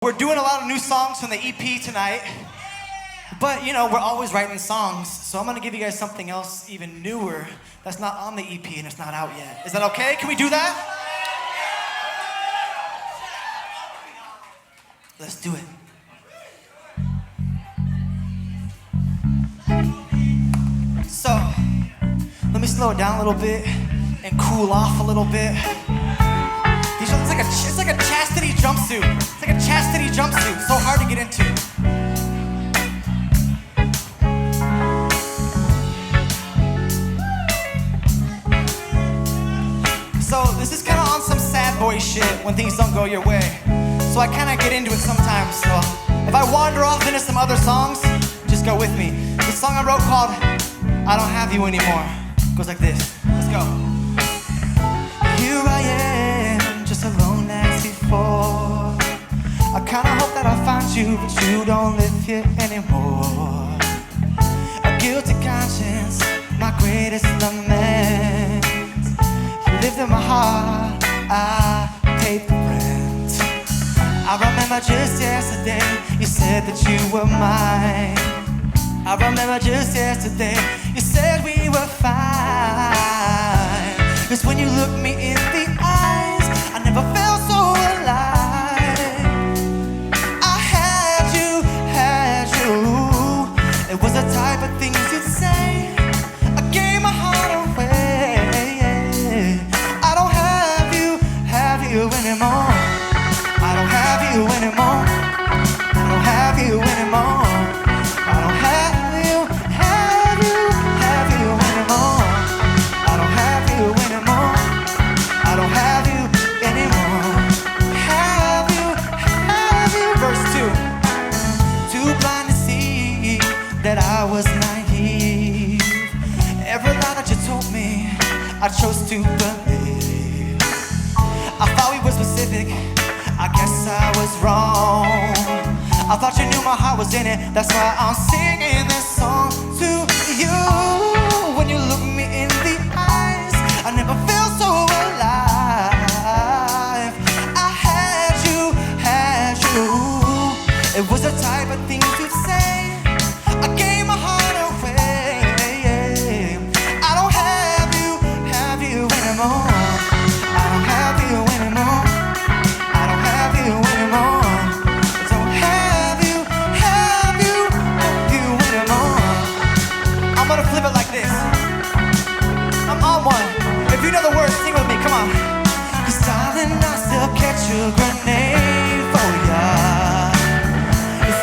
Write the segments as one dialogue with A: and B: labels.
A: We're doing a lot of new songs from the EP tonight, but you know, we're always writing songs, so I'm gonna give you guys something else even newer that's not on the EP and it's not out yet. Is that okay? Can we do that? Let's do it. So, let me slow it down a little bit and cool off a little bit. It's like a chastity jumpsuit. It's like a chastity jumpsuit. So hard to get into. So this is kind of on some sad boy shit when things don't go your way. So I kind of get into it sometimes. So if I wander off into some other songs, just go with me. The song I wrote called I Don't Have You Anymore goes like this. Let's go. Here I am, just alone as before. I kinda hope that I find you, but you don't live here anymore. A guilty conscience, my greatest lament. You lived in my heart, I paid the rent. I remember just yesterday, you said that you were mine. I remember just yesterday, you said we were fine. 'Cause when you look me in the eyes, I never felt so alive. I had you. It was the type of things you'd say. I gave my heart away. I don't have you anymore. I don't have you anymore. I don't have you anymore. I don't have you anymore. I don't have you anymore. I don't have you anymore. Have you. Verse 2. Too blind to see that I was naive. Every lie that you told me, I chose to believe. I thought we were specific, I guess I was wrong. I thought you knew my heart was in it, that's why I'm singing this song to you. When you look me in the eyes, I never felt so alive. I had you. It was the type of things you'd say. I gave my heart away. I don't have you anymore. I don't have you anymore. I don't have you anymore. I don't have you anymore. I'm gonna flip it like this. I'm on one. If you know the words, sing with me, come on. 'Cause darling, I still catch a grenade for ya.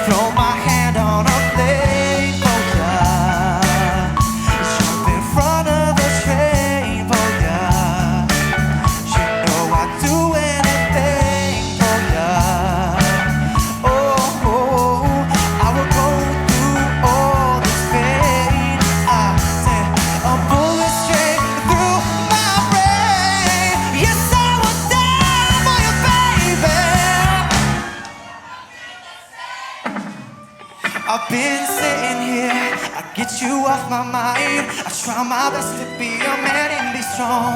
A: Throw my hand on a blade for ya. Jump in front of the train for ya. You know I'd do anything for ya. Oh, I will go through all this pain. I said a bullet straight through my brain. Yes, I would die for you, baby. I've been sitting here, I get you off my mind. I try my best to be a man and be strong.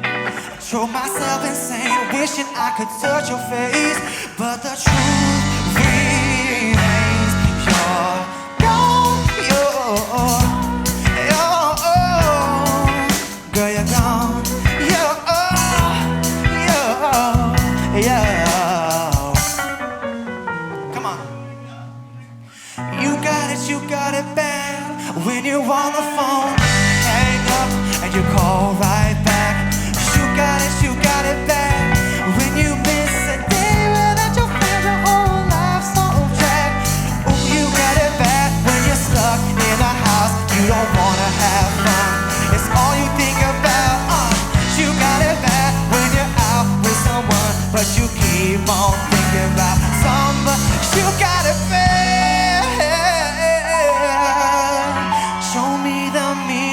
A: I drove myself insane, wishing I could touch your face. But the truth remains, you're gone. Girl, you're gone. Come on. You got it bad. When you're on the phone, hang up and you call right back. You got it bad. When you miss a day without your friends, your whole life's on track. Oh, you got it bad. When you're stuck in a house, you don't wanna have fun. It's all you think about. You got it bad. When you're out with someone, but you keep on thinking about somebody. You got it bad. Show me the mirror.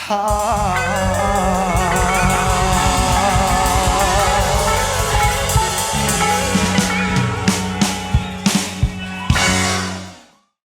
A: Ah.